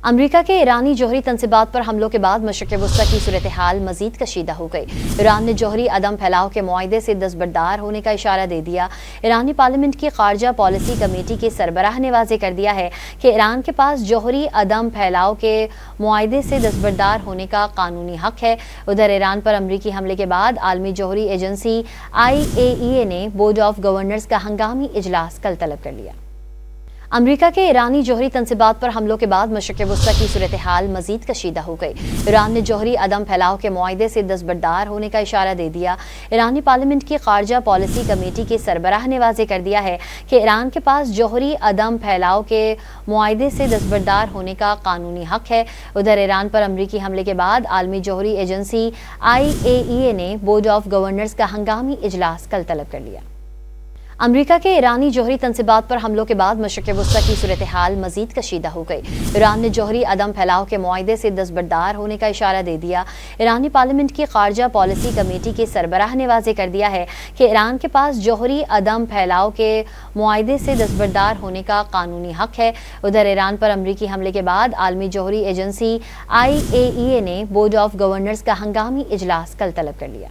अमरीका के ईरानी जौहरी तनसीबात पर हमलों के बाद मशरिक़ वुस्ता की सूरत हाल मजीद कशीदा हो गई। ईरान ने जौहरी अदम फैलाव के मुआहदे से दस्तबरदार होने का इशारा दे दिया। ईरानी पार्लियामेंट की खारजा पॉलिसी कमेटी के सरबराह ने वाज़ेह कर दिया है कि ईरान के पास जौहरी अदम फैलाव के मुआहदे से दस्तबरदार होने का कानूनी हक है। उधर ईरान पर अमरीकी हमले के बाद आलमी जौहरी एजेंसी IAEA ने बोर्ड ऑफ गवर्नर्स का हंगामी इजलास कल तलब कर लिया। अमरीका के ईरानी जौहरी तनसीबात पर हमलों के बाद मशरिक़ वुस्ता की सूरत हाल मजीद कशीदा हो गई। ईरान ने जौहरी अदम फैलाव के मुआहदे से दस्तबरदार होने का इशारा दे दिया। ईरानी पार्लियामेंट की खारजा पॉलिसी कमेटी के सरबराह ने वाज़ेह कर दिया है कि ईरान के पास जौहरी अदम फैलाव के मुआहदे से दस्तबरदार होने का कानूनी हक है। उधर ईरान पर अमरीकी हमले के बाद आलमी जौहरी एजेंसी IAEA ने बोर्ड ऑफ गवर्नर्स का हंगामी इजलास कल तलब कर लिया। अमरीका के ईरानी जौहरी तनसीबात पर हमलों के बाद मशरिक़ वुस्ता की सूरत हाल मजीद कशीदा हो गई। ईरान ने जौहरी अदम फैलाव के मुआहदे से दस्तबरदार होने का इशारा दे दिया। ईरानी पार्लियामेंट की खारजा पॉलिसी कमेटी के सरबराह ने वाज़ेह कर दिया है कि ईरान के पास जौहरी अदम फैलाव के मुआहदे से दस्तबरदार होने का कानूनी हक है। उधर ईरान पर अमरीकी हमले के बाद आलमी जौहरी एजेंसी IAEA ने बोर्ड ऑफ गवर्नर्स का हंगामी इजलास कल तलब कर लिया।